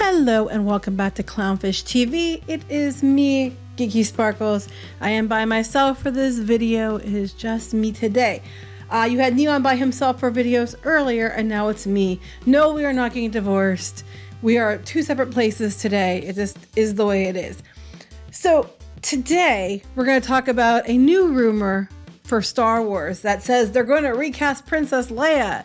Hello and welcome back to Clownfish TV. It is me, Geeky Sparkles. I am by myself for this video. It is just me today. You had Neon by himself for videos earlier, and now it's me. No, we are not getting divorced. We are at two separate places today. It just is the way it is. So today we're going to talk about a new rumor for Star Wars that says they're going to recast Princess Leia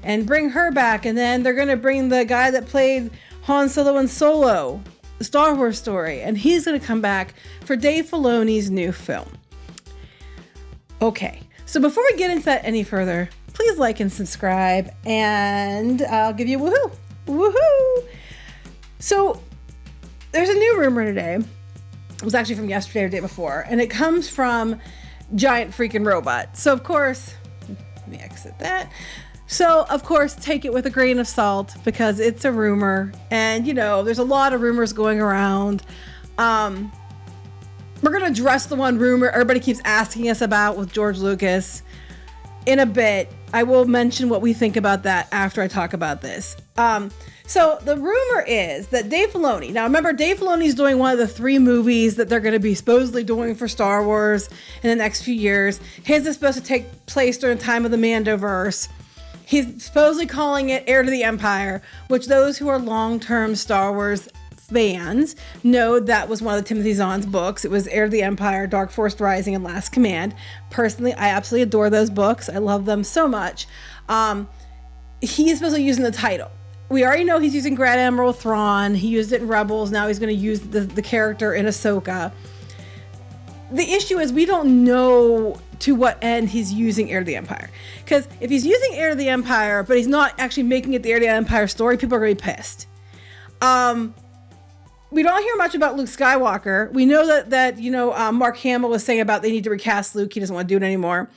and bring her back, and then they're going to bring the guy that played Han Solo and Solo, the Star Wars story, and he's going to come back for DAve Filoni's new film. Okay, so before we get into that any further, please like and subscribe, and I'll give you a woohoo. Woohoo! So there's a new rumor today. It was actually from yesterday or the day before, and it comes from Giant Freaking Robot. So of course, let me exit that. So, of course, take it with a grain of salt because it's a rumor. And, you know, there's a lot of rumors going around. We're going to address the one rumor everybody keeps asking us about with George Lucas in a bit. I will mention what we think about that after I talk about this. So the rumor is that DAve Filoni, now remember, DAve Filoni is doing one of the 3 movies that they're going to be supposedly doing for Star Wars in the next few years. His is supposed to take place during the time of the Mandoverse. He's supposedly calling it Heir to the Empire, which those who are long-term Star Wars fans know that was one of the Timothy Zahn's books. It was Heir to the Empire, Dark Force Rising, and Last Command. Personally, I absolutely adore those books. I love them so much. He's supposedly using the title. We already know he's using Grand Admiral Thrawn. He used it in Rebels. Now he's going to use the character in Ahsoka. The issue is we don't know to what end he's using Heir to the Empire. Because if he's using Heir to the Empire, but he's not actually making it the Heir to the Empire story, people are going to be pissed. We don't hear much about Luke Skywalker. We know that Mark Hamill was saying about they need to recast Luke. He doesn't want to do it anymore.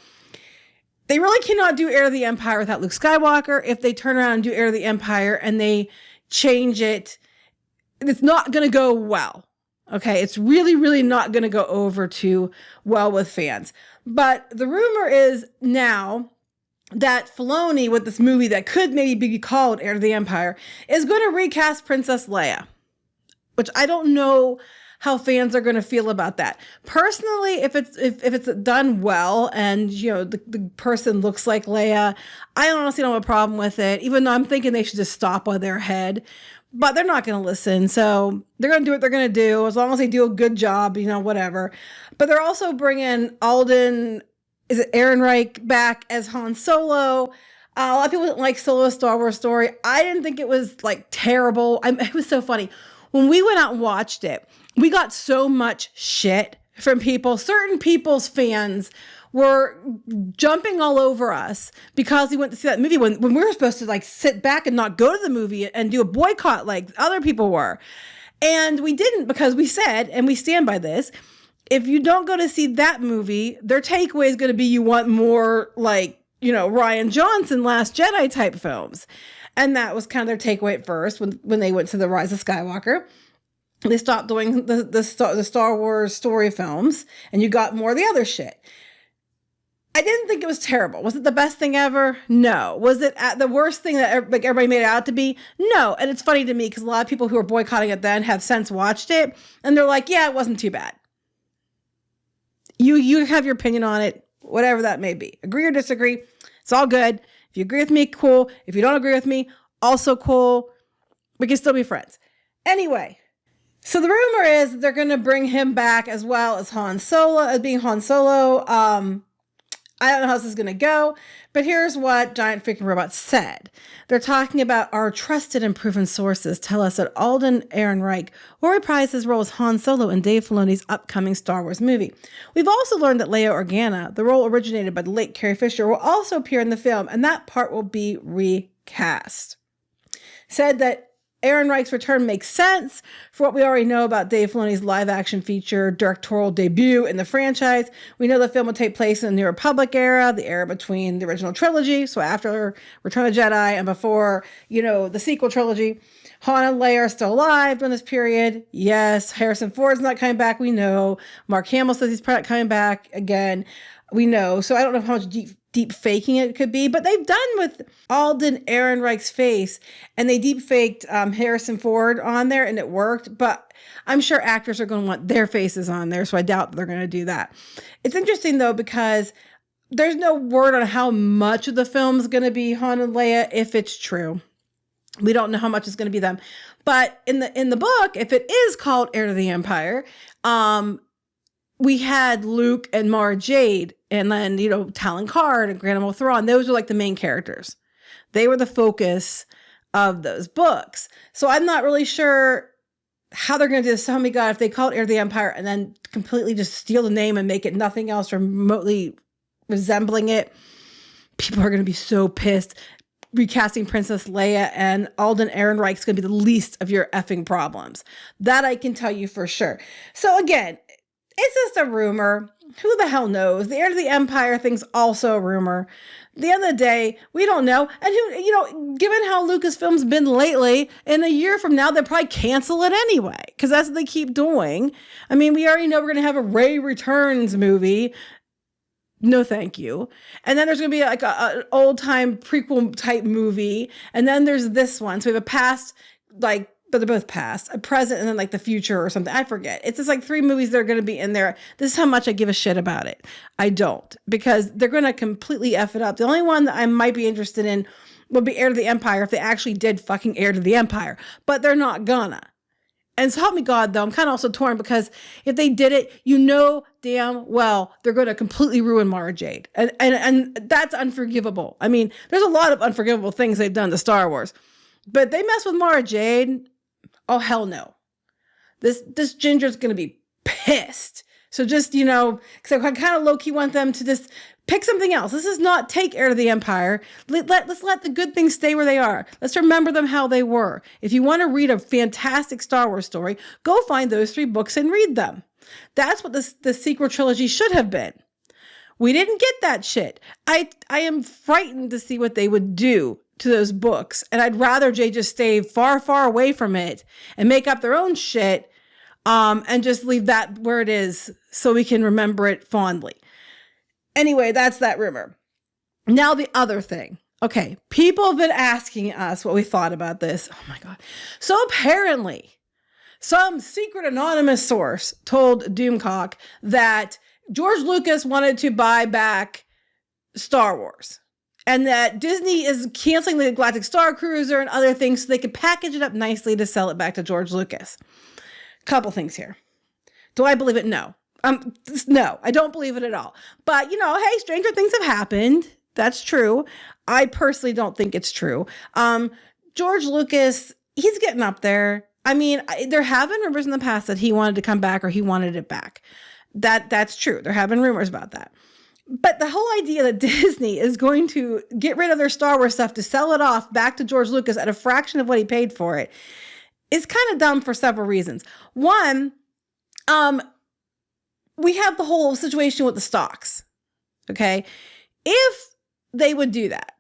They really cannot do Heir to the Empire without Luke Skywalker. If they turn around and do Heir to the Empire and they change it, it's not going to go well. Okay, it's really, really not going to go over too well with fans. But the rumor is now that Filoni, with this movie that could maybe be called Heir to the Empire, is going to recast Princess Leia, which I don't know how fans are going to feel about that. Personally, if it's done well and the person looks like Leia, I honestly don't have a problem with it. Even though I'm thinking they should just stop while they're ahead. But they're not going to listen, so they're going to do what they're going to do, as long as they do a good job, whatever. But they're also bringing Alden, Ehrenreich back as Han Solo. A lot of people didn't like Solo's Star Wars story. I didn't think it was, terrible. It was so funny. When we went out and watched it, we got so much shit from people. Certain people's fans were jumping all over us because we went to see that movie when we were supposed to sit back and not go to the movie and do a boycott like other people were. And we didn't, because we said, and we stand by this, if you don't go to see that movie, their takeaway is going to be you want more Rian Johnson Last Jedi type films. And that was kind of their takeaway at first when they went to the Rise of Skywalker. They stopped doing the Star Wars story films and you got more of the other shit. I didn't think it was terrible. Was it the best thing ever? No. Was it the worst thing that everybody made it out to be? No. And it's funny to me because a lot of people who were boycotting it then have since watched it and they're like, yeah, it wasn't too bad. You have your opinion on it, whatever that may be. Agree or disagree, it's all good. If you agree with me, cool. If you don't agree with me, also cool. We can still be friends. Anyway, so the rumor is they're going to bring him back as well as Han Solo, as being Han Solo. I don't know how this is going to go, but here's what Giant Freaking Robot said. They're talking about our trusted and proven sources tell us that Alden Ehrenreich will reprise his role as Han Solo in DAve Filoni's upcoming Star Wars movie. We've also learned that Leia Organa, the role originated by the late Carrie Fisher, will also appear in the film, and that part will be recast. Said that Ehrenreich's return makes sense for what we already know about Dave Filoni's live-action feature directorial debut in the franchise. We know the film will take place in the New Republic era, the era between the original trilogy, so after Return of the Jedi and before, the sequel trilogy. Han and Leia are still alive during this period. Yes, Harrison Ford's not coming back, we know. Mark Hamill says he's probably not coming back again. We know. So I don't know how much deep faking it could be, but they've done with Alden Ehrenreich's face, and they deep faked Harrison Ford on there, and it worked. But I'm sure actors are going to want their faces on there, so I doubt they're going to do that. It's interesting though, because there's no word on how much of the film is going to be Han and Leia, if it's true. We don't know how much is going to be them. But in the book, if it is called Heir to the Empire, we had Luke and Mara Jade, and then, Talon Karrde and Grand Admiral Thrawn. Those were like the main characters. They were the focus of those books. So I'm not really sure how they're going to do this. So help me God, if they call it Heir to the Empire and then completely just steal the name and make it nothing else remotely resembling it, people are going to be so pissed. Recasting Princess Leia and Alden Ehrenreich is going to be the least of your effing problems. That I can tell you for sure. So again, it's just a rumor. Who the hell knows? The Heir to the Empire thing's also a rumor. At the end of the day, we don't know. And who, given how Lucasfilm's been lately, in a year from now, they'll probably cancel it anyway, because that's what they keep doing. I mean, we already know we're going to have a Rey Returns movie. No, thank you. And then there's going to be like an old time prequel type movie. And then there's this one. So we have a past, but they're both past, a present, and then like the future or something. I forget. It's just like 3 movies that are going to be in there. This is how much I give a shit about it. I don't, because they're going to completely F it up. The only one that I might be interested in would be Heir to the Empire if they actually did fucking Heir to the Empire, but they're not gonna. And so help me God, though, I'm kind of also torn, because if they did it, damn well they're going to completely ruin Mara Jade. And that's unforgivable. I mean, there's a lot of unforgivable things they've done to Star Wars. But they mess with Mara Jade, oh, hell no. This Ginger's going to be pissed. So just, because I kind of low-key want them to just pick something else. This is not take Heir to the Empire. Let's let the good things stay where they are. Let's remember them how they were. If you want to read a fantastic Star Wars story, go find those 3 books and read them. That's what the sequel trilogy should have been. We didn't get that shit. I am frightened to see what they would do to those books. And I'd rather Jay just stay far, far away from it and make up their own shit, and just leave that where it is so we can remember it fondly. Anyway, that's that rumor. Now the other thing. Okay, people have been asking us what we thought about this. Oh my God. So apparently, some secret anonymous source told Doomcock that George Lucas wanted to buy back Star Wars, and that Disney is canceling the Galactic Star Cruiser and other things so they could package it up nicely to sell it back to George Lucas. Couple things here. Do I believe it? No. No, I don't believe it at all. But, hey, stranger things have happened. That's true. I personally don't think it's true. George Lucas, he's getting up there. I mean, there have been rumors in the past that he wanted to come back or he wanted it back. That's true. There have been rumors about that. But the whole idea that Disney is going to get rid of their Star Wars stuff to sell it off back to George Lucas at a fraction of what he paid for it is kind of dumb for several reasons. One, we have the whole situation with the stocks. Okay. If they would do that,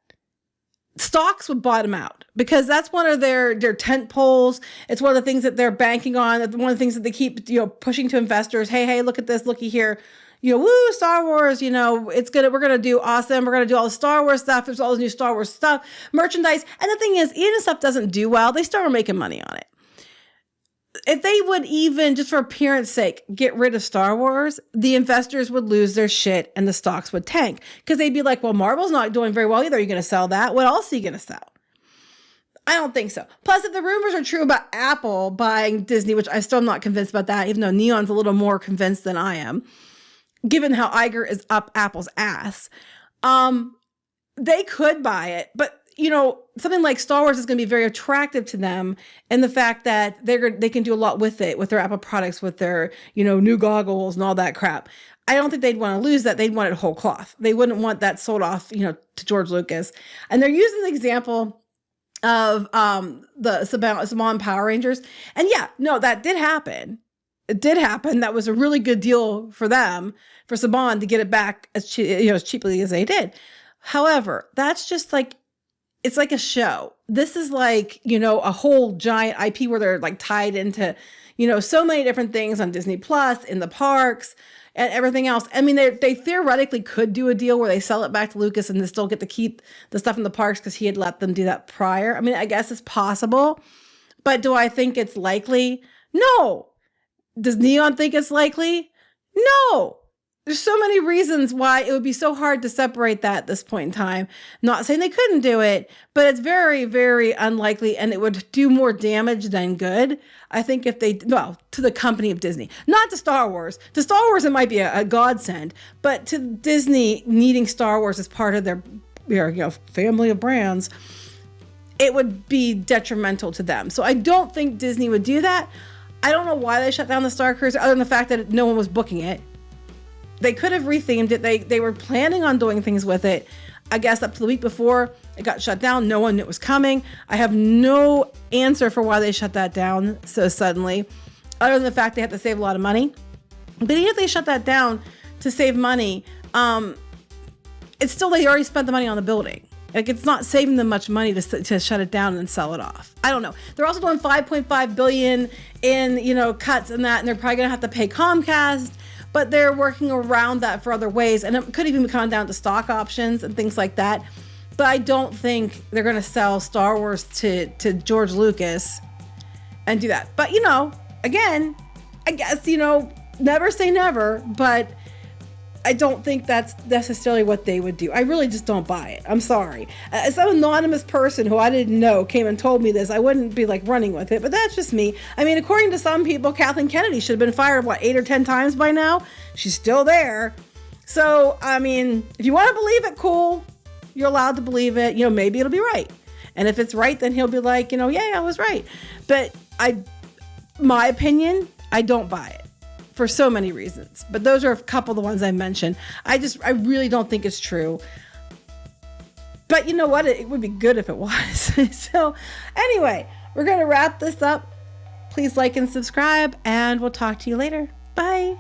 stocks would bottom out, because that's one of their tent poles. It's one of the things that they're banking on. One of the things that they keep, pushing to investors. Hey, look at this, looky here. Woo, Star Wars, we're going to do awesome. We're going to do all the Star Wars stuff. There's all this new Star Wars stuff, merchandise. And the thing is, even if stuff doesn't do well, they start making money on it. If they would even, just for appearance sake, get rid of Star Wars, the investors would lose their shit and the stocks would tank, because they'd be like, well, Marvel's not doing very well either. Are you going to sell that? What else are you going to sell? I don't think so. Plus, if the rumors are true about Apple buying Disney, which I still am not convinced about that, even though Neon's a little more convinced than I am, given how Iger is up Apple's ass, they could buy it. But something like Star Wars is going to be very attractive to them, and the fact that they can do a lot with it, with their Apple products, with their, new goggles and all that crap. I don't think they'd want to lose that. They'd want it whole cloth. They wouldn't want that sold off, to George Lucas. And they're using the example of the Saban Power Rangers. And yeah, no, that did happen. It did happen. That was a really good deal for them, for Saban, to get it back as cheaply as they did. However, that's just like, it's like a show. This is like, you know, a whole giant IP where they're like tied into, you know, so many different things on Disney Plus, in the parks, and everything else. I mean, they theoretically could do a deal where they sell it back to Lucas and they still get to keep the stuff in the parks because he had let them do that prior. I mean, I guess it's possible, but do I think it's likely? No. Does Neon think it's likely? No. There's so many reasons why it would be so hard to separate that at this point in time. Not saying they couldn't do it, but it's very, very unlikely, and it would do more damage than good. I think if they, well, to the company of Disney, not to Star Wars. To Star Wars, it might be a godsend, but to Disney needing Star Wars as part of their, you know, family of brands, it would be detrimental to them. So I don't think Disney would do that. I don't know why they shut down the Star Cruiser, other than the fact that no one was booking it. They could have rethemed it. They were planning on doing things with it. I guess up to the week before it got shut down, no one knew it was coming. I have no answer for why they shut that down so suddenly, other than the fact they had to save a lot of money. But even if they shut that down to save money, it's still, they already spent the money on the building. Like, it's not saving them much money to shut it down and sell it off. I don't know. They're also doing $5.5 billion in, you know, cuts and that, and they're probably gonna have to pay Comcast. But they're working around that for other ways. And it could even come down to stock options and things like that. But I don't think they're going to sell Star Wars to George Lucas and do that. But, you know, again, I guess, you know, never say never. But I don't think that's necessarily what they would do. I really just don't buy it. I'm sorry. Some anonymous person who I didn't know came and told me this. I wouldn't be like running with it, but that's just me. I mean, according to some people, Kathleen Kennedy should have been fired, what, 8 or 10 times by now? She's still there. So, I mean, if you want to believe it, cool. You're allowed to believe it. You know, maybe it'll be right. And if it's right, then he'll be like, you know, yeah, I was right. But my opinion, I don't buy it. For so many reasons, but those are a couple of the ones I mentioned. I really don't think it's true, but you know what? It would be good if it was. So anyway, we're going to wrap this up. Please like and subscribe, and we'll talk to you later. Bye.